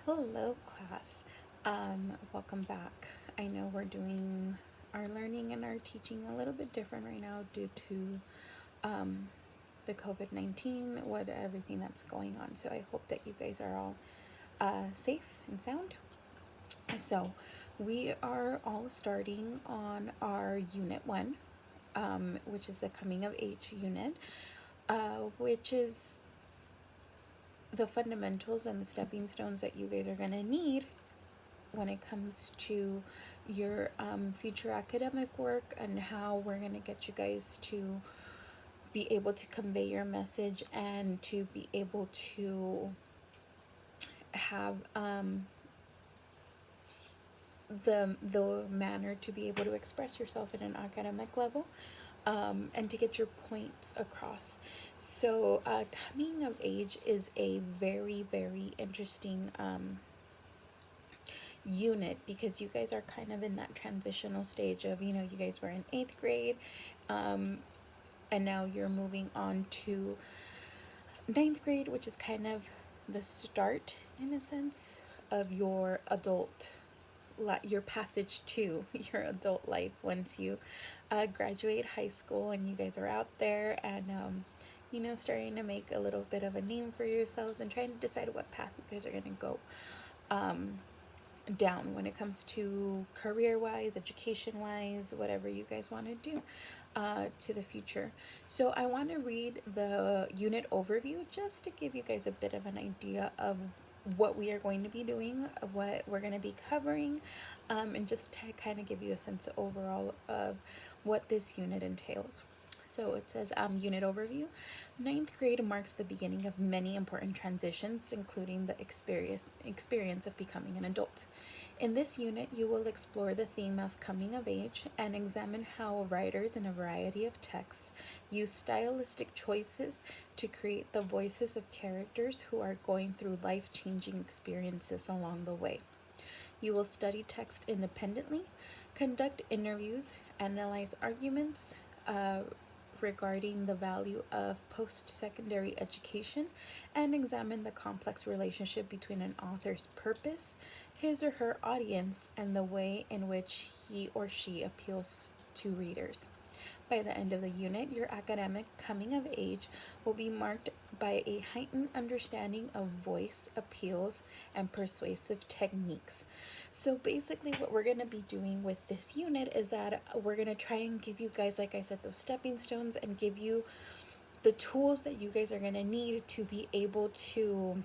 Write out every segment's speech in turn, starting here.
Hello, class. Welcome back. I know we're doing our learning and our teaching a little bit different right now due to um, the COVID-19, what everything that's going on. So I hope that you guys are all safe and sound. So we are all starting on our Unit 1, which is the Coming of Age unit, which is the fundamentals and the stepping stones that you guys are going to need when it comes to your future academic work and how we're going to get you guys to be able to convey your message and to be able to have the manner to be able to express yourself at an academic level, and to get your points across. So coming of age is a very interesting unit because you guys are kind of in that transitional stage of, you guys were in 8th grade, and now you're moving on to 9th grade, which is kind of the start, in a sense, of your your passage to your adult life once you graduate high school and you guys are out there and starting to make a little bit of a name for yourselves and trying to decide what path you guys are going to go down when it comes to career wise, education wise, whatever you guys want to do to the future. So I want to read the unit overview just to give you guys a bit of an idea of what we are going to be doing, what we're going to be covering, and just to kind of give you a sense overall of what this unit entails. So it says unit overview. 9th grade marks the beginning of many important transitions, including the experience of becoming an adult. In this unit, you will explore the theme of coming of age and examine how writers in a variety of texts use stylistic choices to create the voices of characters who are going through life-changing experiences along the way. You will study text independently, conduct interviews, analyze arguments regarding the value of post secondary education, and examine the complex relationship between an author's purpose, his or her audience, and the way in which he or she appeals to readers. By the end of the unit, your academic coming of age will be marked by a heightened understanding of voice, appeals, and persuasive techniques. So basically what we're going to be doing with this unit is that we're going to try and give you guys, like I said, those stepping stones and give you the tools that you guys are going to need to be able to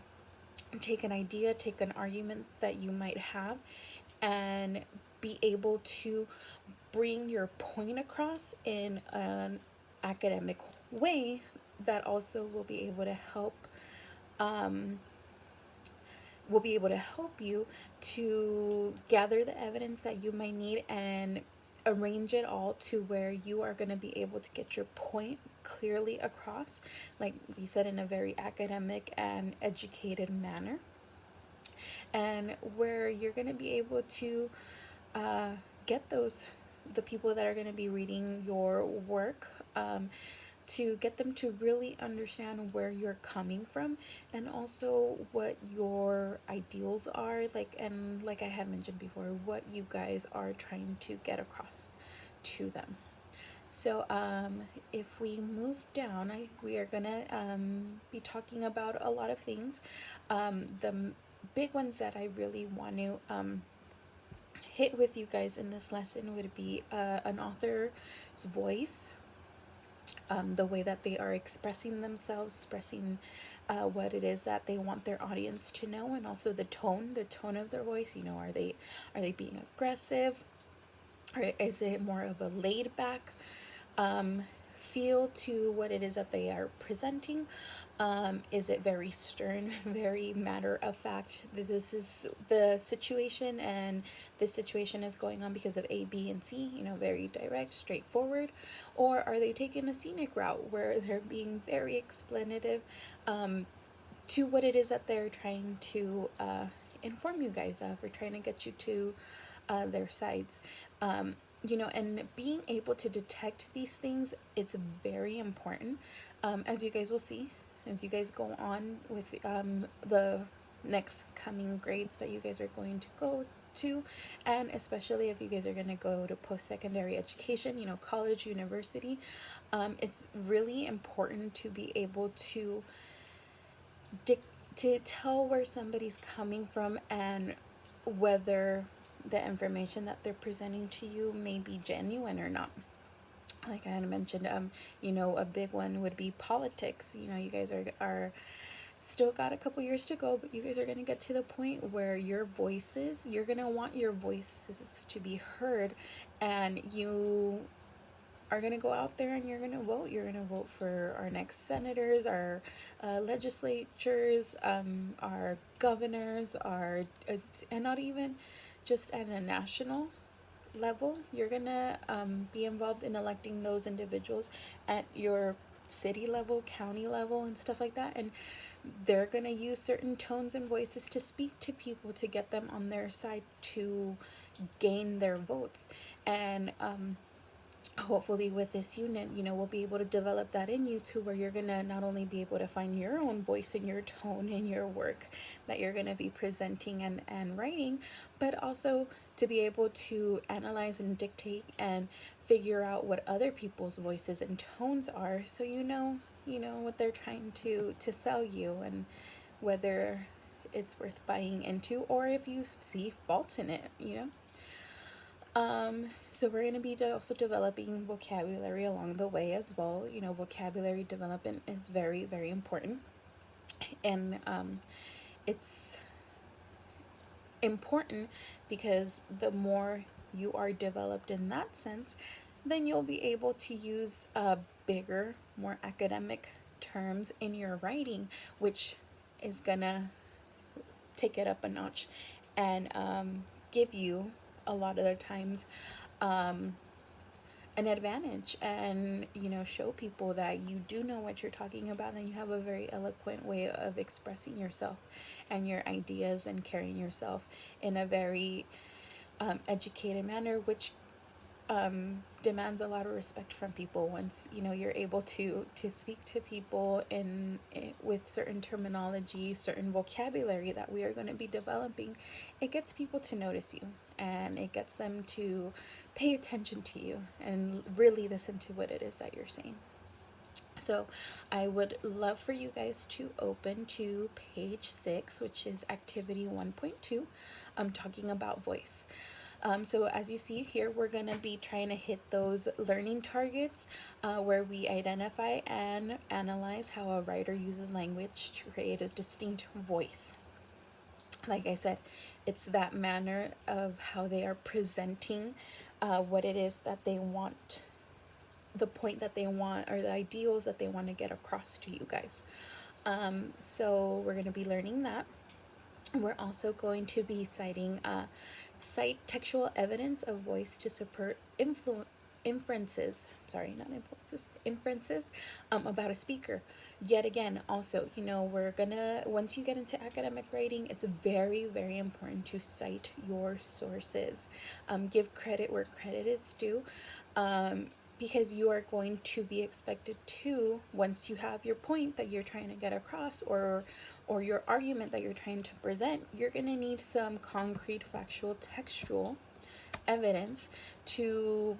take an idea, take an argument that you might have, and be able to bring your point across in an academic way that also will be able to help you to gather the evidence that you might need and arrange it all to where you are going to be able to get your point clearly across, like we said, in a very academic and educated manner, and where you're going to be able to uh, get the people that are going to be reading your work, to get them to really understand where you're coming from and also what your ideals are, and like I had mentioned before, what you guys are trying to get across to them. So if we move down, we are gonna be talking about a lot of things. The big ones that I really want to hit with you guys in this lesson would be an author's voice, the way that they are expressing themselves, expressing what it is that they want their audience to know, and also the tone of their voice. Are they being aggressive, or is it more of a laid back feel to what it is that they are presenting? Is it very stern, very matter of fact? This is the situation, and this situation is going on because of A, B, and C, very direct, straightforward? Or are they taking a scenic route where they're being very explanative to what it is that they're trying to inform you guys of, or trying to get you to their sides? And being able to detect these things, it's very important, as you guys will see as you guys go on with the next coming grades that you guys are going to go to, and especially if you guys are going to go to post-secondary education, college, university. It's really important to be able to to tell where somebody's coming from and whether the information that they're presenting to you may be genuine or not. Like I had mentioned, a big one would be politics. You guys are still got a couple years to go, but you guys are going to get to the point where you're going to want your voices to be heard, and you are going to go out there and you're going to vote. You're going to vote for our next senators, our legislatures, our governors, and not even just at a national level. You're going to be involved in electing those individuals at your city level, county level, and stuff like that. And they're going to use certain tones and voices to speak to people to get them on their side to gain their votes. And hopefully with this unit, we'll be able to develop that in you to where you're going to not only be able to find your own voice in your tone in your work that you're going to be presenting and writing, but also to be able to analyze and dictate and figure out what other people's voices and tones are, so what they're trying to sell you, and whether it's worth buying into or if you see faults in it. So we're going to be also developing vocabulary along the way as well. Vocabulary development is very, very important. And it's important because the more you are developed in that sense, then you'll be able to use bigger, more academic terms in your writing, which is going to take it up a notch and give you a lot of the times an advantage, and show people that you do know what you're talking about, and you have a very eloquent way of expressing yourself and your ideas and carrying yourself in a very educated manner, which demands a lot of respect from people. Once you're able to speak to people with certain terminology, certain vocabulary that we are going to be developing, it gets people to notice you, and it gets them to pay attention to you and really listen to what it is that you're saying. So I would love for you guys to open to page 6, which is activity 1.2. I'm talking about voice. So as you see here, we're going to be trying to hit those learning targets where we identify and analyze how a writer uses language to create a distinct voice. Like I said, it's that manner of how they are presenting what it is that they want, the point that they want, or the ideals that they want to get across to you guys. So we're going to be learning that. We're also going to be citing cite textual evidence of voice to support inferences about a speaker. Yet again, also, we're gonna, once you get into academic writing, it's very, very important to cite your sources. Give credit where credit is due, because you are going to be expected to, once you have your point that you're trying to get across, or your argument that you're trying to present, you're going to need some concrete, factual, textual evidence to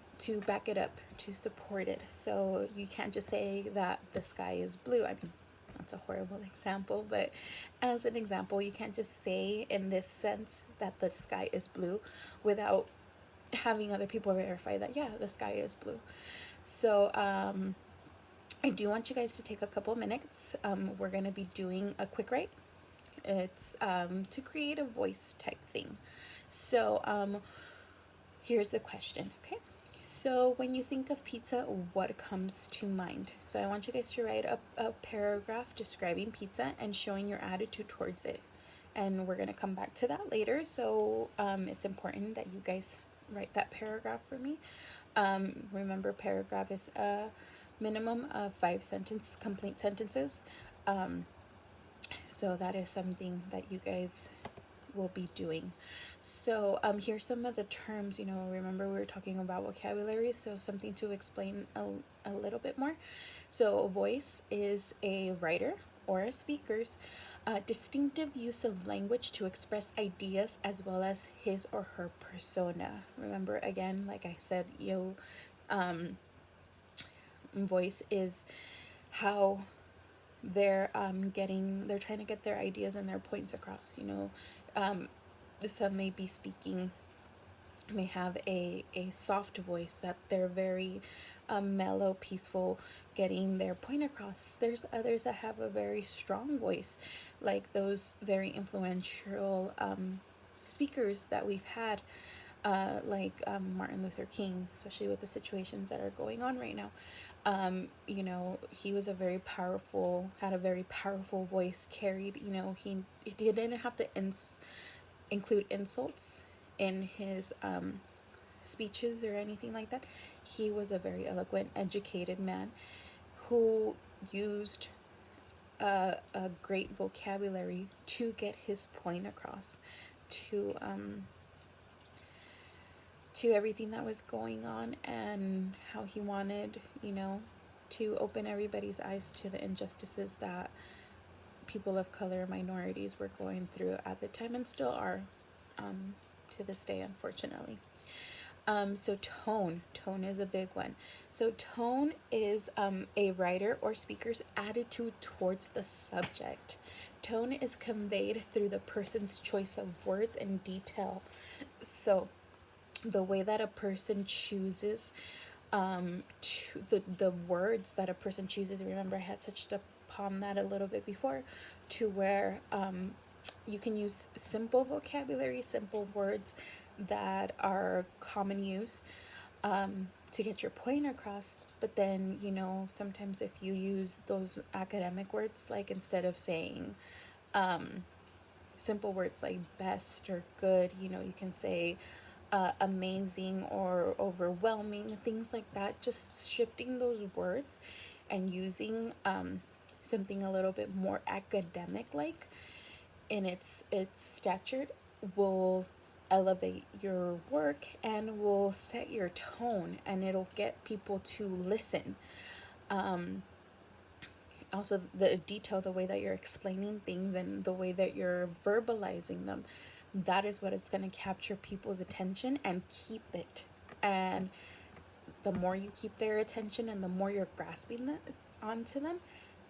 back it up, to support it. So you can't just say that the sky is blue. I mean, that's a horrible example, but as an example, you can't just say in this sense that the sky is blue without having other people verify that, yeah, the sky is blue. So I do want you guys to take a couple minutes. We're going to be doing a quick write. It's to create a voice type thing. So here's the question, okay? So when you think of pizza, what comes to mind? So I want you guys to write a paragraph describing pizza and showing your attitude towards it. And we're going to come back to that later. So it's important that you guys write that paragraph for me. Remember, paragraph is a minimum of 5 complete sentences. So that is something that you guys will be doing. So here's some of the terms. Remember, we were talking about vocabulary, so something to explain a little bit more. So a voice is a writer or a speaker's Distinctive use of language to express ideas as well as his or her persona. Remember, again, like I said, voice is how they're trying to get their ideas and their points across. Some may be speaking, may have a soft voice that they're very mellow, peaceful, getting their point across. There's others that have a very strong voice, like those very influential speakers that we've had, like Martin Luther King, especially with the situations that are going on right now. He was had a very powerful voice, carried, he didn't have to include insults in his speeches or anything like that. He was a very eloquent, educated man who used a great vocabulary to get his point across to everything that was going on, and how he wanted, to open everybody's eyes to the injustices that people of color, minorities were going through at the time and still are, to this day, unfortunately. So tone is a big one. So tone is a writer or speaker's attitude towards the subject. Tone is conveyed through the person's choice of words and detail. So the way that a person chooses, the words that a person chooses. Remember, I had touched upon that a little bit before, to where you can use simple vocabulary, simple words that are common use, to get your point across. But then, sometimes if you use those academic words, like instead of saying simple words like best or good, you can say amazing or overwhelming, things like that. Just shifting those words and using something a little bit more academic like in its stature will elevate your work and will set your tone, and it'll get people to listen. Also, the detail, the way that you're explaining things and the way that you're verbalizing them, that is what is going to capture people's attention and keep it. And the more you keep their attention and the more you're grasping that onto them,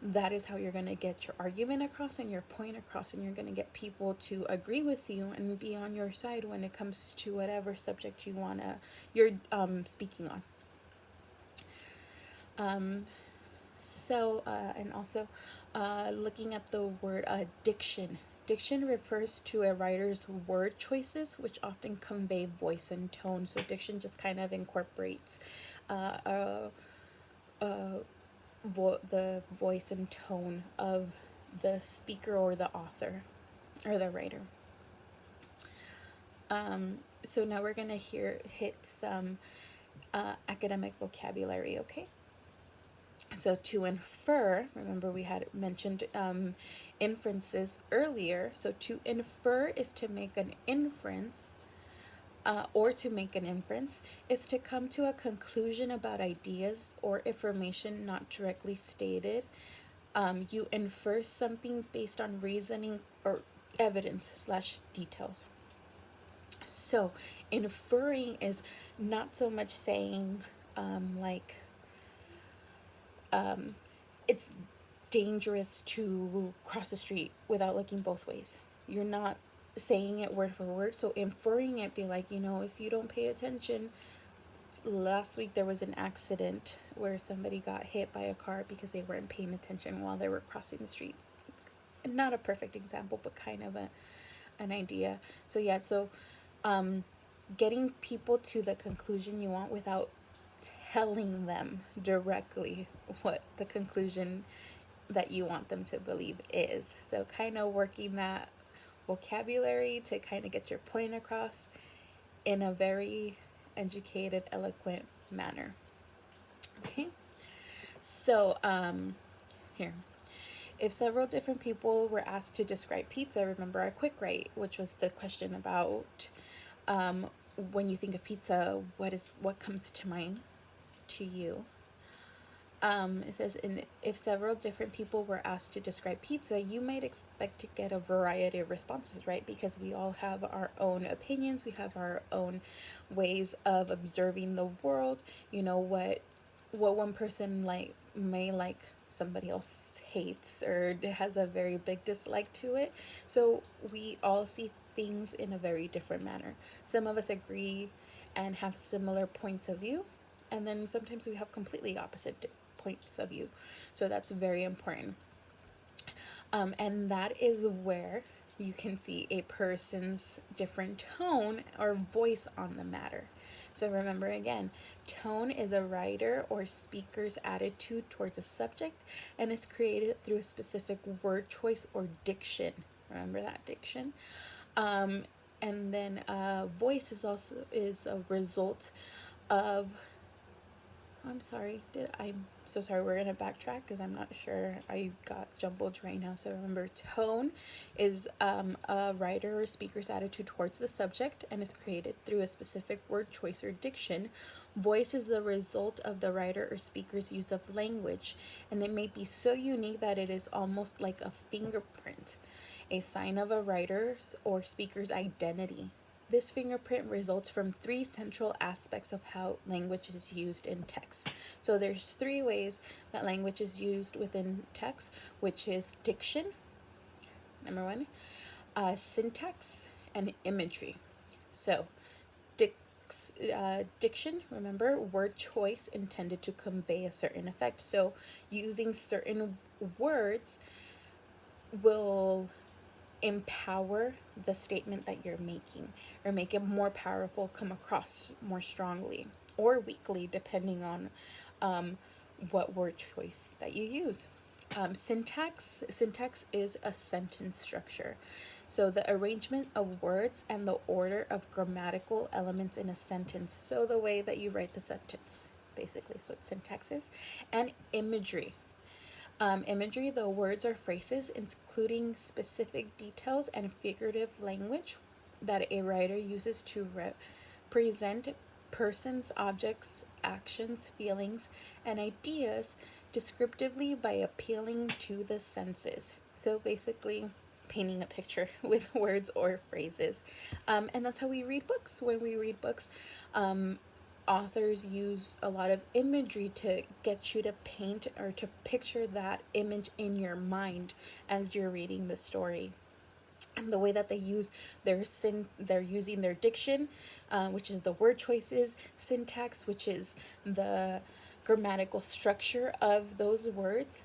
that is how you're going to get your argument across and your point across, and you're going to get people to agree with you and be on your side when it comes to whatever subject you're speaking on. And also, looking at the word diction. Diction refers to a writer's word choices, which often convey voice and tone. So diction just kind of incorporates the voice and tone of the speaker or the author or the writer. So now we're going to hit some academic vocabulary, okay? So to infer, remember we had mentioned inferences earlier. So to infer is to make an inference, or to make an inference is to come to a conclusion about ideas or information not directly stated. You infer something based on reasoning or evidence/details. So inferring is not so much saying it's dangerous to cross the street without looking both ways. You're not saying it word for word. So inferring it, be like, if you don't pay attention, last week there was an accident where somebody got hit by a car because they weren't paying attention while they were crossing the street. Not a perfect example, but kind of an idea. So yeah, getting people to the conclusion you want without telling them directly what the conclusion that you want them to believe is. So kind of working that vocabulary to kind of get your point across in a very educated, eloquent manner. Okay, so here, if several different people were asked to describe pizza, remember our quick write, which was the question about when you think of pizza, what comes to mind to you? It says, if several different people were asked to describe pizza, you might expect to get a variety of responses, right? Because we all have our own opinions, we have our own ways of observing the world. You know what one person may like, somebody else hates or has a very big dislike to it. So we all see things in a very different manner. Some of us agree and have similar points of view, and then sometimes we have completely opposite points of view. So that's very important. And that is where you can see a person's different tone or voice on the matter. So remember again, tone is a writer or speaker's attitude towards a subject and is created through a specific word choice or diction. Remember that diction? And then voice is a result of, I'm sorry. I'm so sorry. We're gonna backtrack because I'm not sure. I got jumbled right now. So remember, tone is a writer or speaker's attitude towards the subject and is created through a specific word choice or diction. Voice is the result of the writer or speaker's use of language, and it may be so unique that it is almost like a fingerprint, a sign of a writer's or speaker's identity. This fingerprint results from three central aspects of how language is used in text. So there's three ways that language is used within text, which is diction, number one, syntax, and imagery. So diction, remember, word choice intended to convey a certain effect. So using certain words will empower the statement that you're making or make it more powerful, come across more strongly or weakly, depending on what word choice that you use. Syntax is a sentence structure, so the arrangement of words and the order of grammatical elements in a sentence, so the way that you write the sentence, basically is what syntax is. And imagery, imagery, the words or phrases, including specific details and figurative language that a writer uses to represent persons, objects, actions, feelings, and ideas descriptively by appealing to the senses. So basically, painting a picture with words or phrases. And that's how we read books. When we read books, authors use a lot of imagery to get you to paint or to picture that image in your mind as you're reading the story. And the way that they use they're using their diction, which is the word choices, syntax, which is the grammatical structure of those words,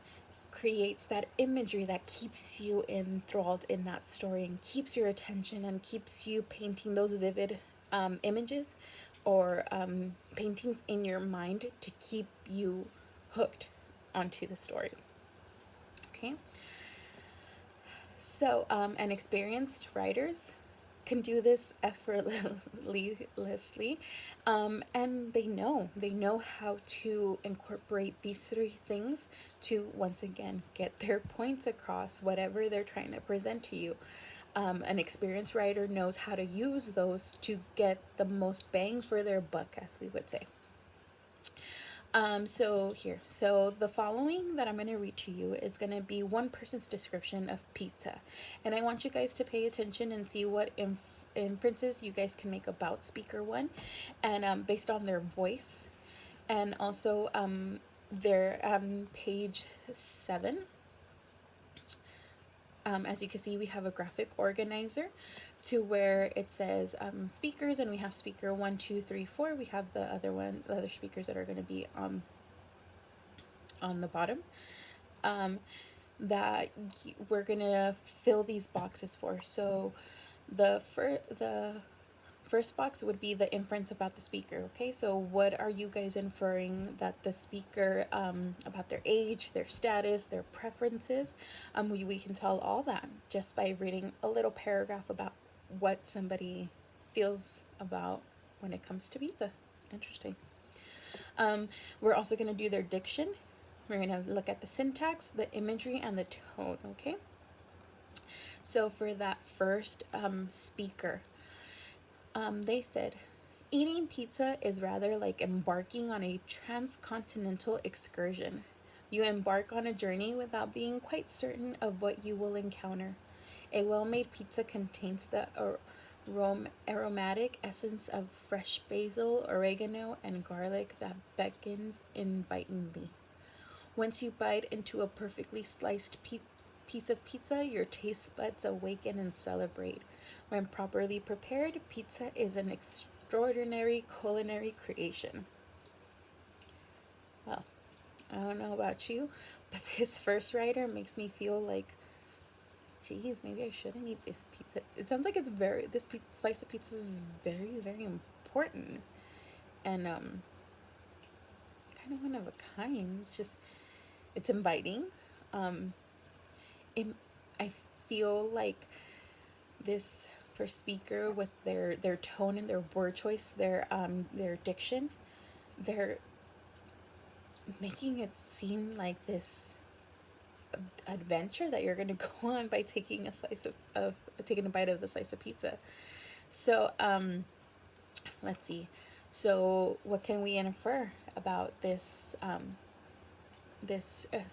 creates that imagery that keeps you enthralled in that story and keeps your attention and keeps you painting those vivid images or paintings in your mind to keep you hooked onto the story. Okay. So, and experienced writers can do this effortlessly, and they know how to incorporate these three things to once again get their points across, whatever they're trying to present to you. An experienced writer knows how to use those to get the most bang for their buck, as we would say. So the following that I'm going to read to you is going to be one person's description of pizza. And I want you guys to pay attention and see what inferences you guys can make about speaker one, and based on their voice. And also, they're page 7. As you can see, we have a graphic organizer to where it says speakers, and we have speaker 1, 2, 3, 4. We have the other speakers that are going to be on the bottom, that we're going to fill these boxes for. So the first box would be the inference about the speaker. Okay, so what are you guys inferring that the speaker, about their age, their status, their preferences? We can tell all that just by reading a little paragraph about what somebody feels about when it comes to pizza. Interesting. We're also going to do their diction. We're going to look at the syntax, the imagery, and the tone. Okay, so for that first speaker, they said, eating pizza is rather like embarking on a transcontinental excursion. You embark on a journey without being quite certain of what you will encounter. A well made pizza contains the aromatic essence of fresh basil, oregano, and garlic that beckons invitingly. Once you bite into a perfectly sliced piece of pizza, your taste buds awaken and celebrate. When properly prepared, pizza is an extraordinary culinary creation. Well, I don't know about you, but this first writer makes me feel like, geez, maybe I shouldn't eat this pizza. It sounds like this slice of pizza is very, very important, and kind of one of a kind. It's inviting. Um, it, I feel like this first speaker, with their tone and their word choice, their diction, they're making it seem like this adventure that you're gonna go on by taking of taking a bite of the slice of pizza. So let's see. So what can we infer about this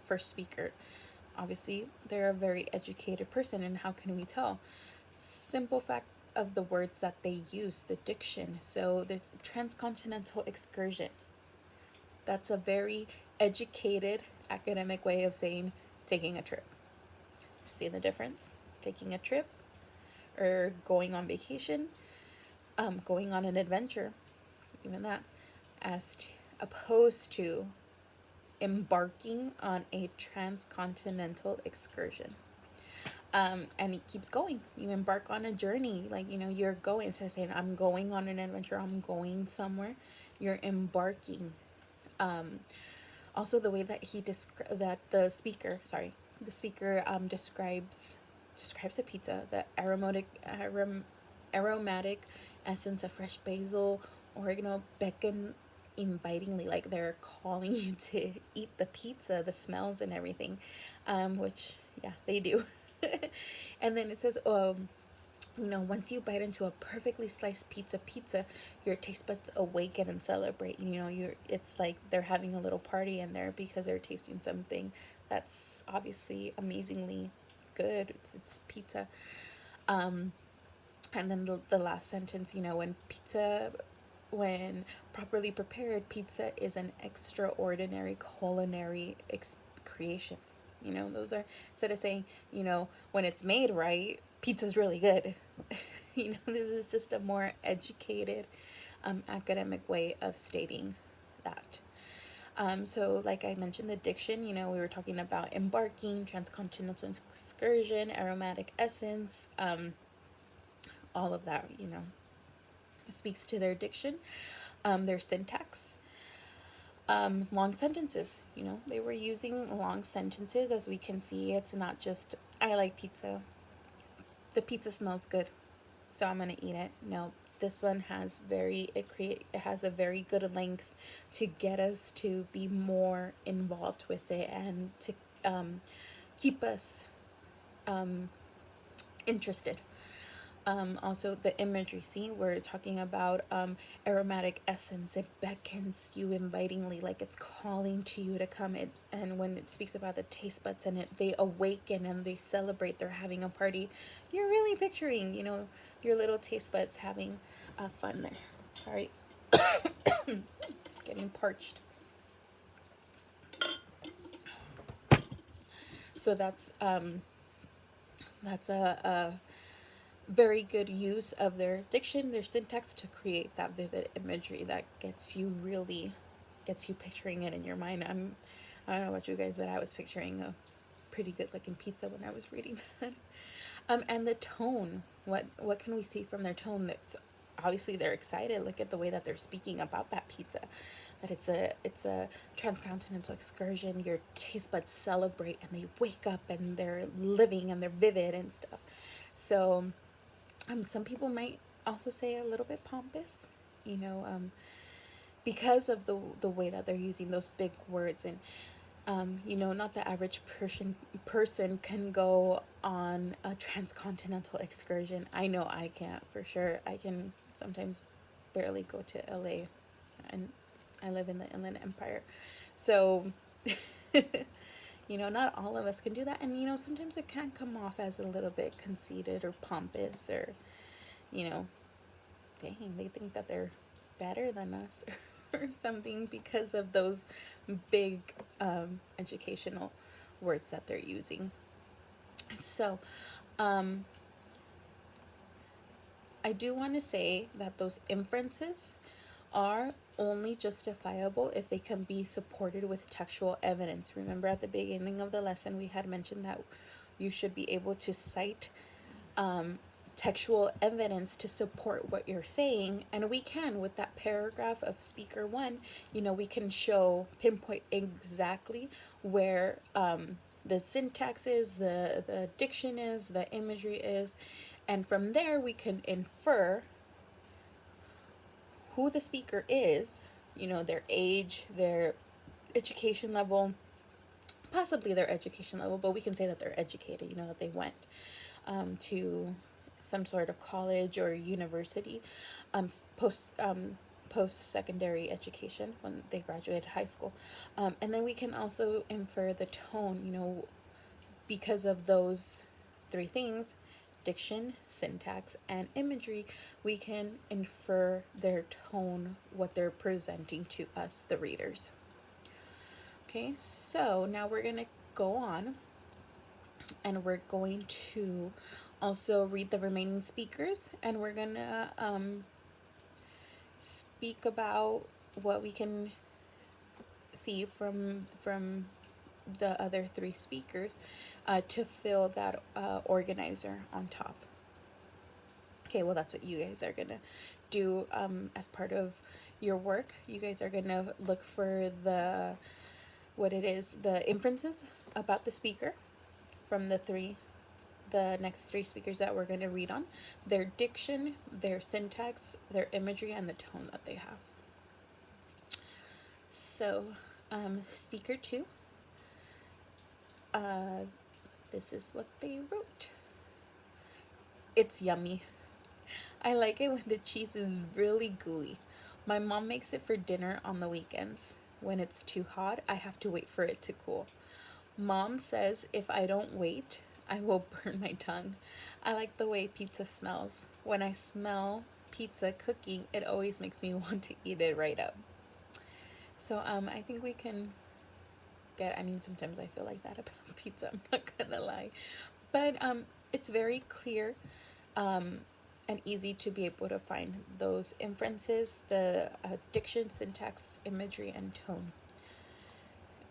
first speaker? Obviously, they're a very educated person, and how can we tell? Simple fact of the words that they use, the diction. So there's transcontinental excursion. That's a very educated academic way of saying taking a trip. See the difference? Taking a trip or going on vacation, going on an adventure, even that, opposed to embarking on a transcontinental excursion. And it keeps going. You embark on a journey, like, you're going, instead of saying, I'm going on an adventure, I'm going somewhere, you're embarking. Also, the way that the speaker describes a pizza, the aromatic essence of fresh basil, oregano, beckon invitingly, like they're calling you to eat the pizza, the smells and everything, which, yeah, they do. And then it says, once you bite into a perfectly sliced pizza, your taste buds awaken and celebrate. It's like they're having a little party in there because they're tasting something that's obviously amazingly good. It's pizza. And then the last sentence, when properly prepared, pizza is an extraordinary culinary creation. Those are, instead of saying, when it's made right, pizza's really good. This is just a more educated, academic way of stating that. So, like I mentioned, the diction, we were talking about embarking, transcontinental excursion, aromatic essence, all of that, speaks to their diction, their syntax, long sentences. They were using long sentences. As we can see, it's not just, I like pizza, the pizza smells good, so I'm gonna eat it. No, this one has it has a very good length to get us to be more involved with it, and to keep us interested. Also, the imagery. See, we're talking about aromatic essence. It beckons you invitingly, like it's calling to you to come in. And when it speaks about the taste buds and they awaken and they celebrate. They're having a party. You're really picturing, your little taste buds having fun there. Sorry, getting parched. So that's a very good use of their diction, their syntax, to create that vivid imagery that gets you picturing it in your mind. I don't know about you guys, but I was picturing a pretty good looking pizza when I was reading that. And the tone. What can we see from their tone? That's obviously they're excited. Look at the way that they're speaking about that pizza. That it's a transcontinental excursion. Your taste buds celebrate and they wake up and they're living and they're vivid and stuff. So some people might also say a little bit pompous, because of the way that they're using those big words. And not the average person can go on a transcontinental excursion. I know I can't, for sure. I can sometimes barely go to LA, and I live in the Inland Empire. So You know, not all of us can do that. And, you know, sometimes it can come off as a little bit conceited or pompous or, you know, dang, they think that they're better than us or something because of those big educational words that they're using. So, um, I do want to say that those inferences are only justifiable if they can be supported with textual evidence. Remember at the beginning of the lesson, we had mentioned that you should be able to cite textual evidence to support what you're saying, and we can with that paragraph of speaker one. You know, we can show, pinpoint exactly where the syntax is, the diction is, the imagery is, and from there we can infer who the speaker is, you know, their age, their education level, possibly their education level, but we can say that they're educated, you know, that they went to some sort of college or university, post post secondary education when they graduated high school, and then we can also infer the tone, you know, because of those three things: diction, syntax, and imagery. We can infer their tone, what they're presenting to us, the readers. Okay, so now we're going to go on and we're going to also read the remaining speakers, and we're going to speak about what we can see from the other three speakers to fill that organizer on top. Okay, well, that's what you guys are gonna do as part of your work. You guys are gonna look for the what it is, the inferences about the speaker from the next three speakers that we're gonna read on, their diction, their syntax, their imagery, and the tone that they have. So, speaker two, this is what they wrote. It's yummy. I like it when the cheese is really gooey. My mom makes it for dinner on the weekends. When it's too hot, I have to wait for it to cool. Mom says if I don't wait, I will burn my tongue. I like the way pizza smells. When I smell pizza cooking, it always makes me want to eat it right up. So I think we can get, I mean, sometimes I feel like that about pizza, I'm not gonna lie. But it's very clear and easy to be able to find those inferences, the diction, syntax, imagery, and tone.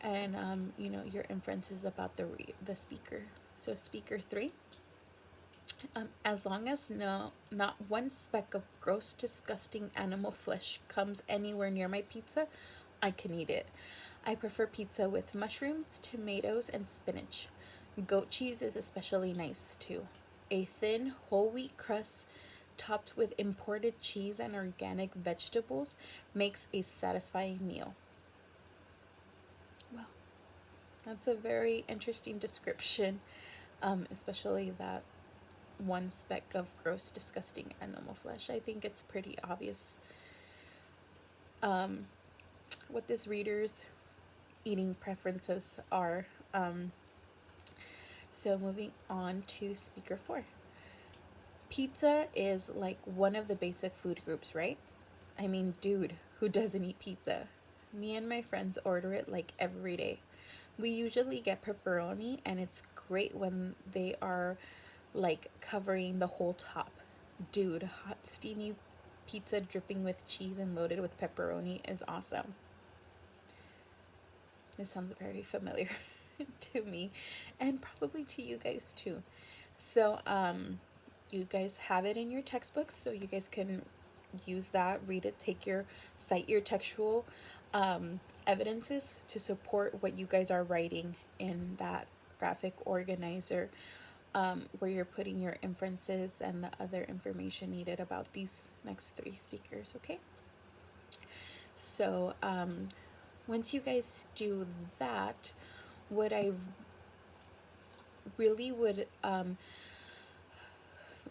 And you know, your inferences about the speaker. So speaker three, as long as not one speck of gross, disgusting animal flesh comes anywhere near my pizza, I can eat it. I prefer pizza with mushrooms, tomatoes, and spinach. Goat cheese is especially nice too. A thin whole wheat crust topped with imported cheese and organic vegetables makes a satisfying meal. Well, that's a very interesting description, especially that one speck of gross, disgusting animal flesh. I think it's pretty obvious what this reader's eating preferences are. So moving on to speaker four. Pizza is like one of the basic food groups, right? I mean, dude, who doesn't eat pizza? Me and my friends order it like every day. We usually get pepperoni, and it's great when they are like covering the whole top. Dude, hot steamy pizza dripping with cheese and loaded with pepperoni is awesome. This sounds very familiar to me, and probably to you guys too. So, you guys have it in your textbooks, so you guys can use that, read it, cite your textual evidences to support what you guys are writing in that graphic organizer, where you're putting your inferences and the other information needed about these next three speakers. Okay, so once you guys do that, what I really would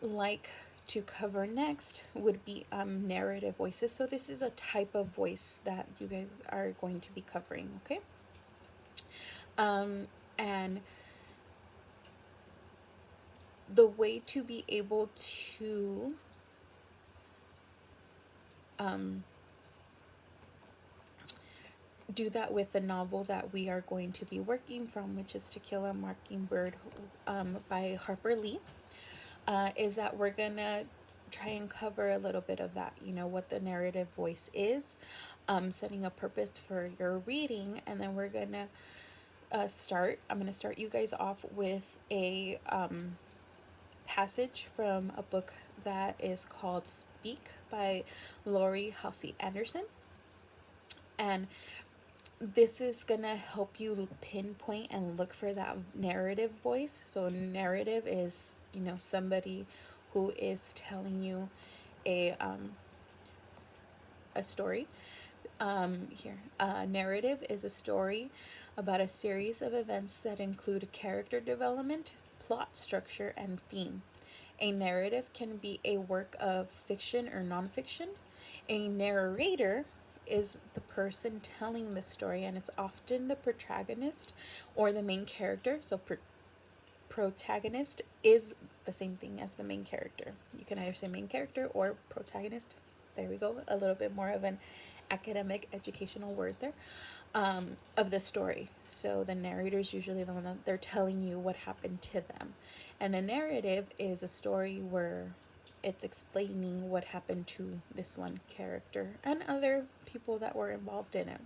like to cover next would be narrative voices. So this is a type of voice that you guys are going to be covering. Okay, And the way to be able to do that with the novel that we are going to be working from, which is To Kill a Mockingbird by Harper Lee, is that we're gonna try and cover a little bit of that, what the narrative voice is, setting a purpose for your reading, and then we're gonna I'm gonna start you guys off with a passage from a book that is called Speak by Laurie Halsey Anderson. And this is gonna help you pinpoint and look for that narrative voice. So narrative is, somebody who is telling you a story. Narrative is a story about a series of events that include character development, plot structure, and theme. A narrative can be a work of fiction or nonfiction. A narrator is the person telling the story, and it's often the protagonist or the main character. So protagonist is the same thing as the main character. You can either say main character or protagonist. There we go. A little bit more of an academic educational word there, of the story. So the narrator is usually the one that they're telling you what happened to them. And a narrative is a story where it's explaining what happened to this one character and other people that were involved in it.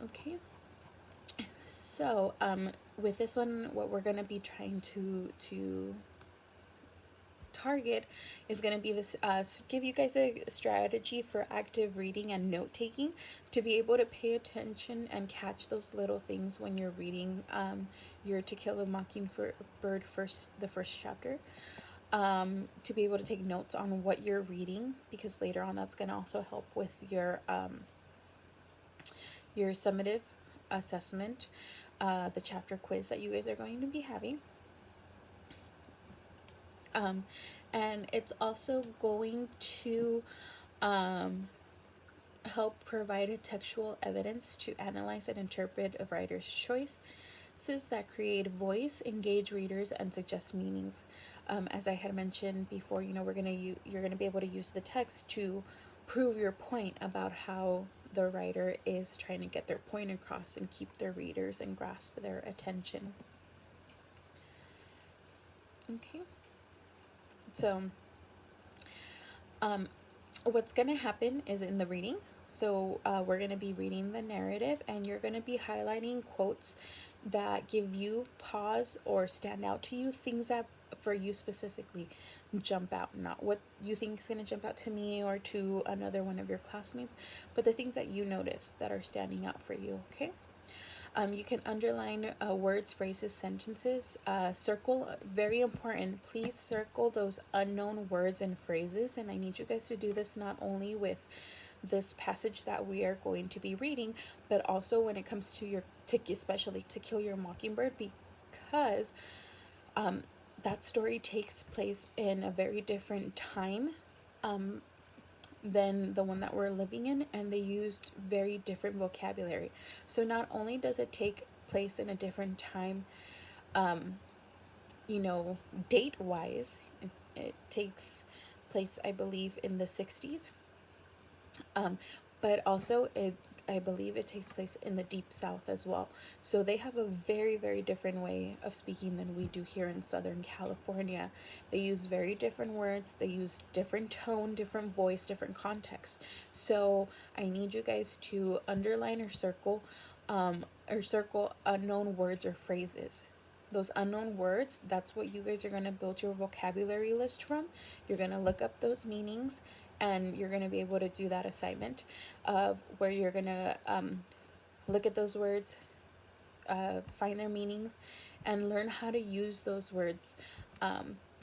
Okay. So, with this one, what we're going to be trying to target is going to be this, give you guys a strategy for active reading and note taking, to be able to pay attention and catch those little things when you're reading your To Kill a Mockingbird the first chapter, to be able to take notes on what you're reading, because later on that's going to also help with your summative assessment, the chapter quiz that you guys are going to be having. And it's also going to help provide a textual evidence to analyze and interpret a writer's choices that create voice, engage readers, and suggest meanings. As I had mentioned before, you're gonna be able to use the text to prove your point about how the writer is trying to get their point across and keep their readers and grasp their attention. Okay. So, what's going to happen is in the reading, so we're going to be reading the narrative, and you're going to be highlighting quotes that give you pause or stand out to you, things that for you specifically jump out, not what you think is going to jump out to me or to another one of your classmates, but the things that you notice that are standing out for you. Okay. You can underline words, phrases, sentences. Circle, very important, please circle those unknown words and phrases. And I need you guys to do this not only with this passage that we are going to be reading, but also when it comes to especially To Kill Your Mockingbird, because that story takes place in a very different time than the one that we're living in, and they used very different vocabulary. So not only does it take place in a different time, date wise, it takes place, I believe, in the 60s, but also I believe it takes place in the Deep South as well. So they have a very, very different way of speaking than we do here in Southern California. They use very different words. They use different tone, different voice, different context. So I need you guys to underline or circle unknown words or phrases. Those unknown words, that's what you guys are going to build your vocabulary list from. You're going to look up those meanings, and you're going to be able to do that assignment where you're going to look at those words, find their meanings, and learn how to use those words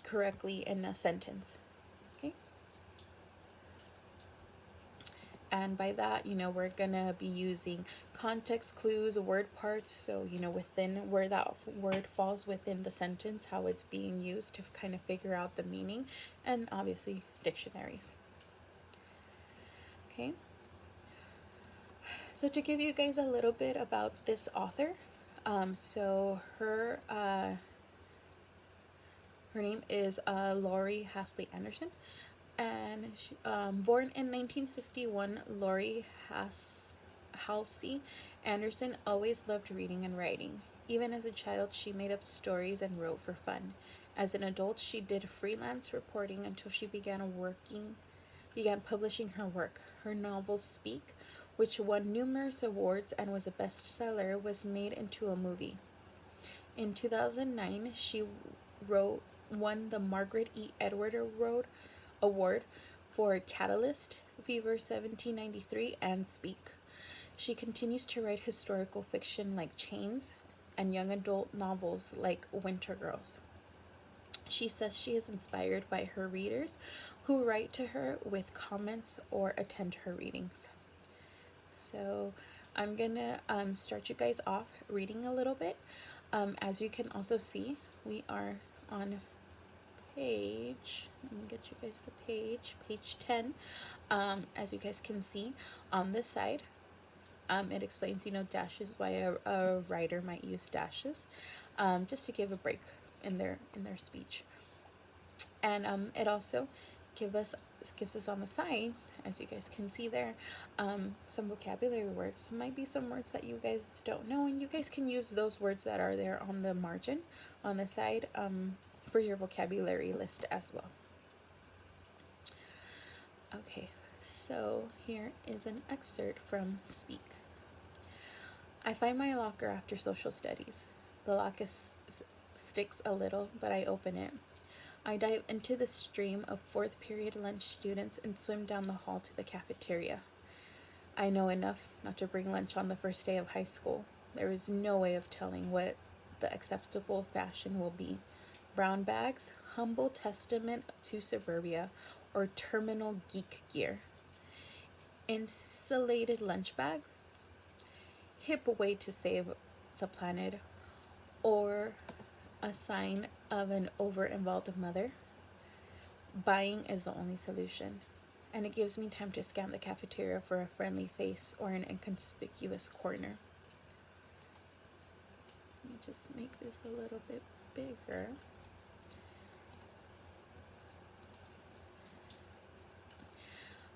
correctly in a sentence. Okay? And by that, we're going to be using context clues, word parts, so, within where that word falls within the sentence, how it's being used to kind of figure out the meaning, and obviously dictionaries. Okay, So to give you guys a little bit about this author, so her name is Laurie Halsey Anderson, and she, born in 1961, Laurie Halsey Anderson always loved reading and writing. Even as a child, she made up stories and wrote for fun. As an adult, she did freelance reporting until she began publishing her work. Her novel Speak, which won numerous awards and was a bestseller, was made into a movie. In 2009, she won the Margaret E. Edward Award for Catalyst, Fever 1793, and Speak. She continues to write historical fiction like Chains and young adult novels like Winter Girls. She says she is inspired by her readers who write to her with comments or attend her readings. So I'm gonna start you guys off reading a little bit. As you can also see, we are on page, let me get you guys the page 10. As you guys can see on this side, it explains, dashes, why a writer might use dashes, just to give a break in their speech. And it also gives us on the sides, as you guys can see there, some vocabulary words. Might be some words that you guys don't know, and you guys can use those words that are there on the margin on the side for your vocabulary list as well. Okay, so here is an excerpt from Speak. I find my locker after social studies. The lock sticks a little, but I open it. I dive into the stream of fourth period lunch students and swim down the hall to the cafeteria. I know enough not to bring lunch on the first day of high school. There is no way of telling what the acceptable fashion will be. Brown bags, humble testament to suburbia, or terminal geek gear. Insulated lunch bags, hip way to save the planet, or a sign of an over-involved mother. Buying is the only solution, and it gives me time to scan the cafeteria for a friendly face or an inconspicuous corner. Let me just make this a little bit bigger.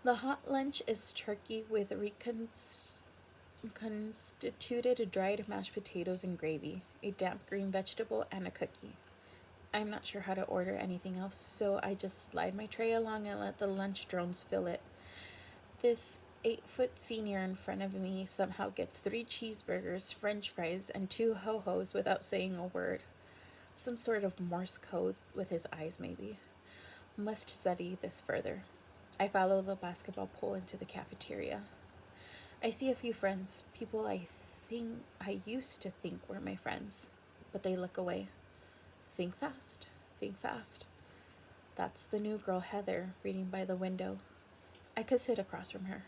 The hot lunch is turkey with reconstituted dried mashed potatoes and gravy, a damp green vegetable, and a cookie. I'm not sure how to order anything else, so I just slide my tray along and let the lunch drones fill it. This 8-foot senior in front of me somehow gets 3 cheeseburgers, french fries, and 2 ho-hos without saying a word. Some sort of Morse code with his eyes, maybe. Must study this further. I follow the basketball pole into the cafeteria. I see a few friends, people I used to think were my friends, but they look away. Think fast, think fast. That's the new girl Heather reading by the window. I could sit across from her,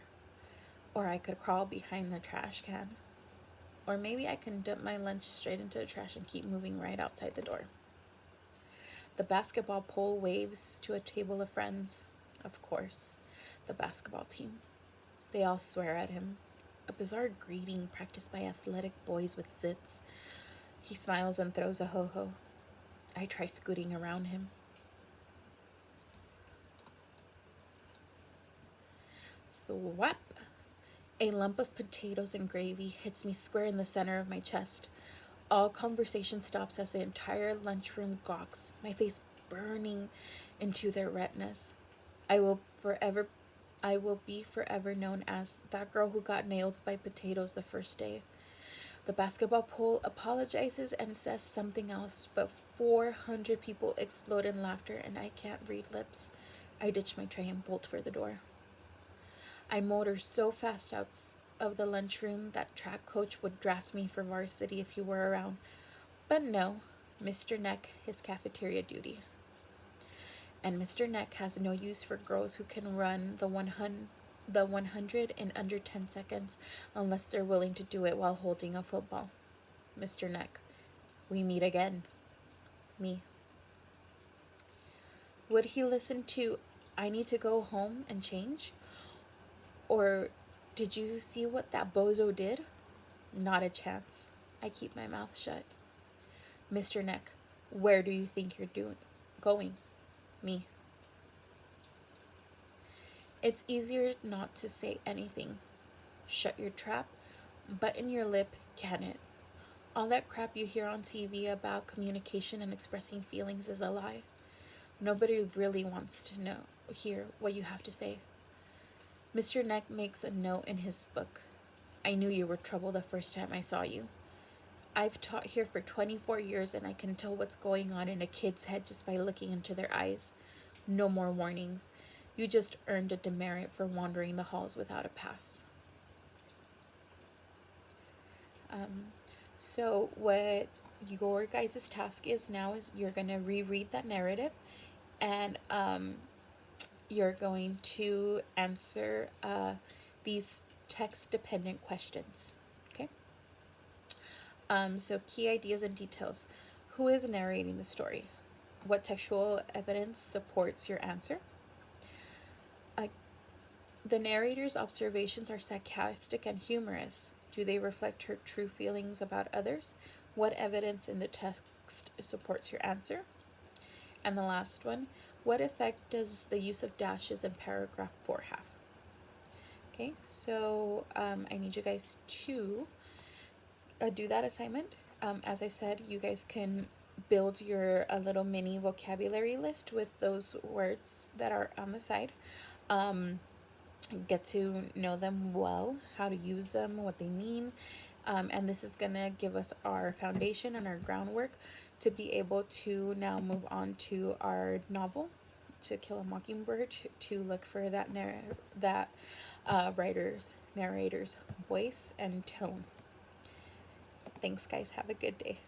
or I could crawl behind the trash can, or maybe I can dump my lunch straight into the trash and keep moving right outside the door. The basketball pole waves to a table of friends. Of course, the basketball team. They all swear at him. A bizarre greeting practiced by athletic boys with zits. He smiles and throws a ho-ho. I try scooting around him. Thwap! A lump of potatoes and gravy hits me square in the center of my chest. All conversation stops as the entire lunchroom gawks, my face burning into their retinas. I will be forever known as that girl who got nailed by potatoes the first day. The basketball pole apologizes and says something else, but 400 people explode in laughter and I can't read lips. I ditch my tray and bolt for the door. I motor so fast out of the lunchroom that track coach would draft me for varsity if he were around. But no, Mr. Neck, his cafeteria duty. And Mr. Neck has no use for girls who can run the 100 in under 10 seconds unless they're willing to do it while holding a football. Mr. Neck, we meet again. Me. Would he listen to I need to go home and change? Or Did you see what that bozo did? Not a chance. I keep my mouth shut. Mr. Neck, where do you think you're going? Me. It's easier not to say anything. Shut your trap, button your lip, can it? All that crap you hear on TV about communication and expressing feelings is a lie. Nobody really wants to hear what you have to say. Mr. Neck makes a note in his book. I knew you were trouble the first time I saw you. I've taught here for 24 years and I can tell what's going on in a kid's head just by looking into their eyes. No more warnings. You just earned a demerit for wandering the halls without a pass. So what your guys' task is now is you're going to reread that narrative, and you're going to answer these text-dependent questions. Okay? So key ideas and details. Who is narrating the story? What textual evidence supports your answer? The narrator's observations are sarcastic and humorous. Do they reflect her true feelings about others? What evidence in the text supports your answer? And the last one, what effect does the use of dashes in paragraph 4 have? Okay, so I need you guys to do that assignment. As I said, you guys can build your a little mini vocabulary list with those words that are on the side. Get to know them well, how to use them, what they mean, and this is gonna give us our foundation and our groundwork to be able to now move on to our novel, To Kill a Mockingbird, to look for that narrator's voice and tone. Thanks, guys. Have a good day.